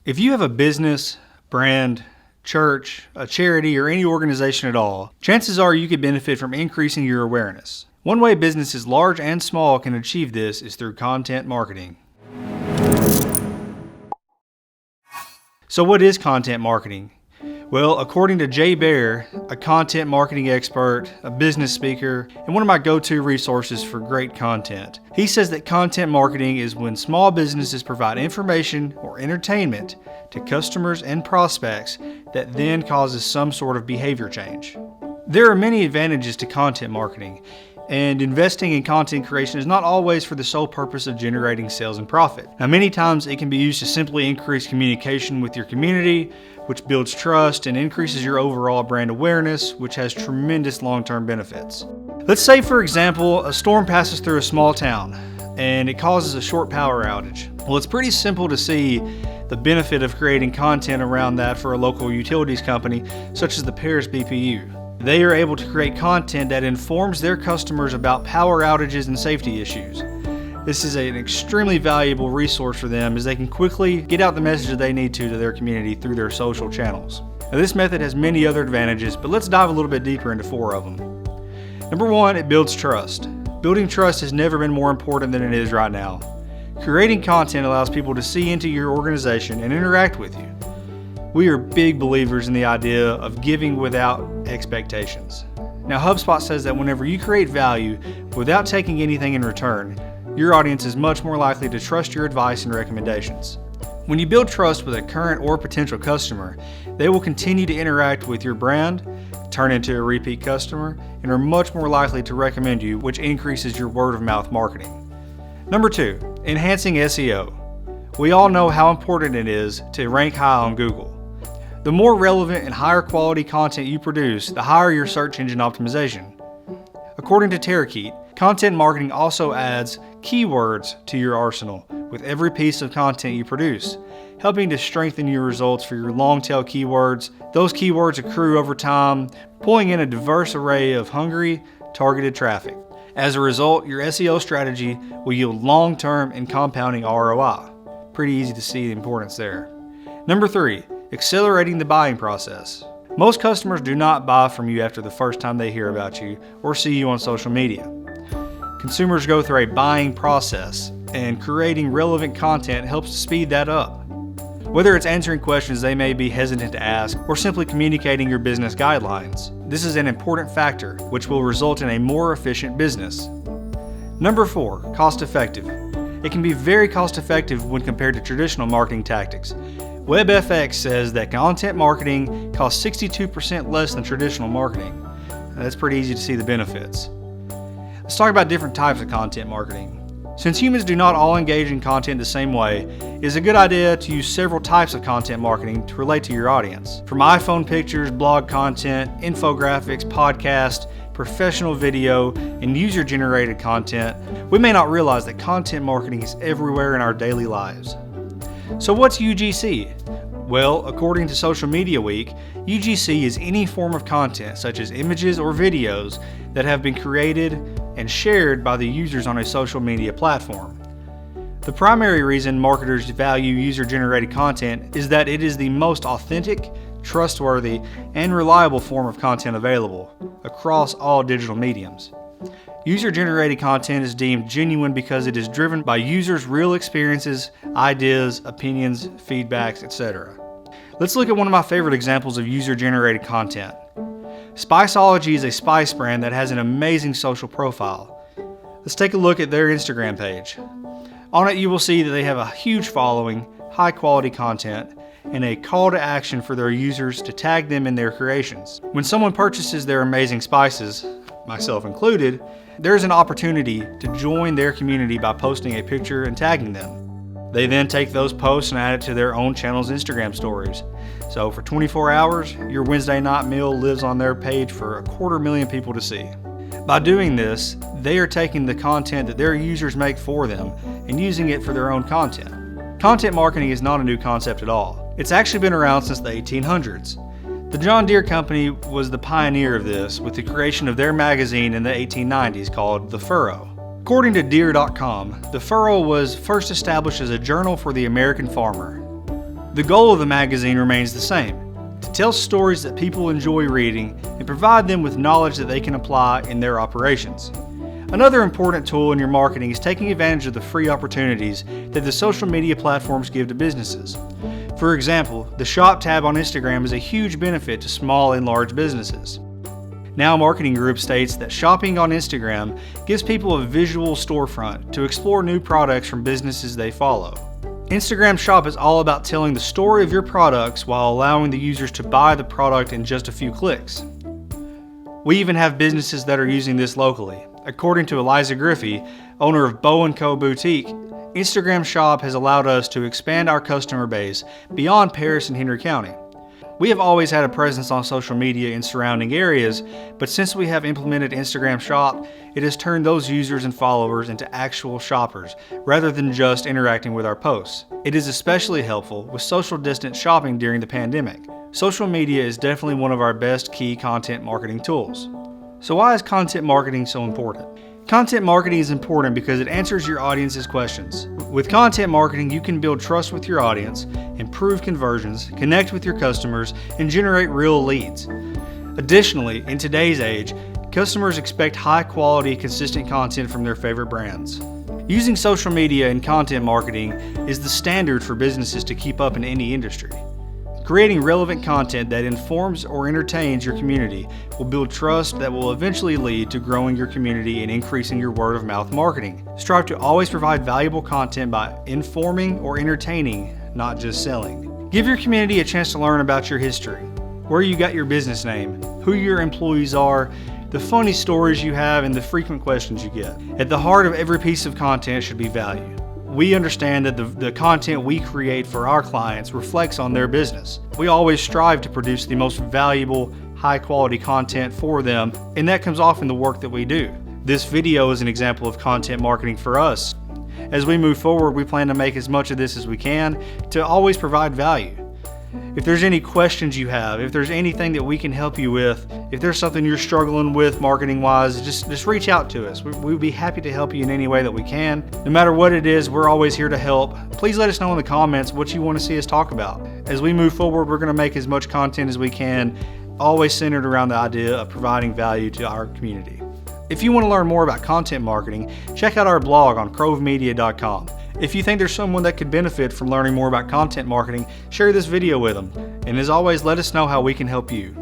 If you have a business, brand, church, a charity, or any organization at all, chances are you could benefit from increasing your awareness. One way businesses large and small can achieve this is through content marketing. So what is content marketing? Well, according to Jay Baer, a content marketing expert, a business speaker, and one of my go-to resources for great content, he says that content marketing is when small businesses provide information or entertainment to customers and prospects that then causes some sort of behavior change. There are many advantages to content marketing, and investing in content creation is not always for the sole purpose of generating sales and profit. Now, many times it can be used to simply increase communication with your community, which builds trust and increases your overall brand awareness, which has tremendous long-term benefits. Let's say, for example, a storm passes through a small town and it causes a short power outage. Well, it's pretty simple to see the benefit of creating content around that for a local utilities company, such as the Paris BPU. They are able to create content that informs their customers about power outages and safety issues. This is an extremely valuable resource for them as they can quickly get out the message that they need to their community through their social channels. Now, this method has many other advantages, but let's dive a little bit deeper into 4 of them. Number 1, it builds trust. Building trust has never been more important than it is right now. Creating content allows people to see into your organization and interact with you. We are big believers in the idea of giving without expectations. Now, HubSpot says that whenever you create value without taking anything in return, your audience is much more likely to trust your advice and recommendations. When you build trust with a current or potential customer, they will continue to interact with your brand, turn into a repeat customer, and are much more likely to recommend you, which increases your word-of-mouth marketing. Number 2, enhancing SEO. We all know how important it is to rank high on Google. The more relevant and higher quality content you produce, the higher your search engine optimization. According to Terakeet, content marketing also adds keywords to your arsenal with every piece of content you produce, helping to strengthen your results for your long-tail keywords. Those keywords accrue over time, pulling in a diverse array of hungry, targeted traffic. As a result, your SEO strategy will yield long-term and compounding ROI. Pretty easy to see the importance there. Number 3, accelerating the buying process. Most customers do not buy from you after the first time they hear about you or see you on social media. Consumers go through a buying process, and creating relevant content helps to speed that up. Whether it's answering questions they may be hesitant to ask or simply communicating your business guidelines, this is an important factor which will result in a more efficient business. Number 4, cost-effective. It can be very cost-effective when compared to traditional marketing tactics. WebFX says that content marketing costs 62% less than traditional marketing. That's pretty easy to see the benefits. Let's talk about different types of content marketing. Since humans do not all engage in content the same way, it is a good idea to use several types of content marketing to relate to your audience. From iPhone pictures, blog content, infographics, podcast, professional video, and user-generated content, we may not realize that content marketing is everywhere in our daily lives. So what's UGC? Well, according to Social Media Week, UGC is any form of content such as images or videos that have been created and shared by the users on a social media platform. The primary reason marketers value user-generated content is that it is the most authentic, trustworthy, and reliable form of content available across all digital mediums. User-generated content is deemed genuine because it is driven by users' real experiences, ideas, opinions, feedbacks, etc. Let's look at one of my favorite examples of user-generated content. Spiceology is a spice brand that has an amazing social profile. Let's take a look at their Instagram page. On it you will see that they have a huge following, high-quality content, and a call to action for their users to tag them in their creations. When someone purchases their amazing spices, myself included, there's an opportunity to join their community by posting a picture and tagging them. They then take those posts and add it to their own channel's Instagram stories. So for 24 hours, your Wednesday night meal lives on their page for 250,000 people to see. By doing this, they are taking the content that their users make for them and using it for their own content. Content marketing is not a new concept at all. It's actually been around since the 1800s. The John Deere Company was the pioneer of this with the creation of their magazine in the 1890s called The Furrow. According to Deere.com, The Furrow was first established as a journal for the American farmer. The goal of the magazine remains the same: to tell stories that people enjoy reading and provide them with knowledge that they can apply in their operations. Another important tool in your marketing is taking advantage of the free opportunities that the social media platforms give to businesses. For example, the Shop tab on Instagram is a huge benefit to small and large businesses. Now Marketing Group states that shopping on Instagram gives people a visual storefront to explore new products from businesses they follow. Instagram Shop is all about telling the story of your products while allowing the users to buy the product in just a few clicks. We even have businesses that are using this locally. According to Eliza Griffey, owner of Bow & Co. Boutique, Instagram Shop has allowed us to expand our customer base beyond Paris and Henry County. We have always had a presence on social media in surrounding areas, but since we have implemented Instagram Shop, it has turned those users and followers into actual shoppers, rather than just interacting with our posts. It is especially helpful with social distance shopping during the pandemic. Social media is definitely one of our best key content marketing tools. So why is content marketing so important? Content marketing is important because it answers your audience's questions. With content marketing, you can build trust with your audience, improve conversions, connect with your customers, and generate real leads. Additionally, in today's age, customers expect high-quality, consistent content from their favorite brands. Using social media and content marketing is the standard for businesses to keep up in any industry. Creating relevant content that informs or entertains your community will build trust that will eventually lead to growing your community and increasing your word-of-mouth marketing. Strive to always provide valuable content by informing or entertaining, not just selling. Give your community a chance to learn about your history, where you got your business name, who your employees are, the funny stories you have, and the frequent questions you get. At the heart of every piece of content should be value. We understand that the content we create for our clients reflects on their business. We always strive to produce the most valuable, high-quality content for them, and that comes off in the work that we do. This video is an example of content marketing for us. As we move forward, we plan to make as much of this as we can to always provide value. If there's any questions you have, if there's anything that we can help you with, if there's something you're struggling with marketing-wise, just reach out to us. We'd be happy to help you in any way that we can. No matter what it is, we're always here to help. Please let us know in the comments what you want to see us talk about. As we move forward, we're going to make as much content as we can, always centered around the idea of providing value to our community. If you want to learn more about content marketing, check out our blog on crovemedia.com. If you think there's someone that could benefit from learning more about content marketing, share this video with them. And as always, let us know how we can help you.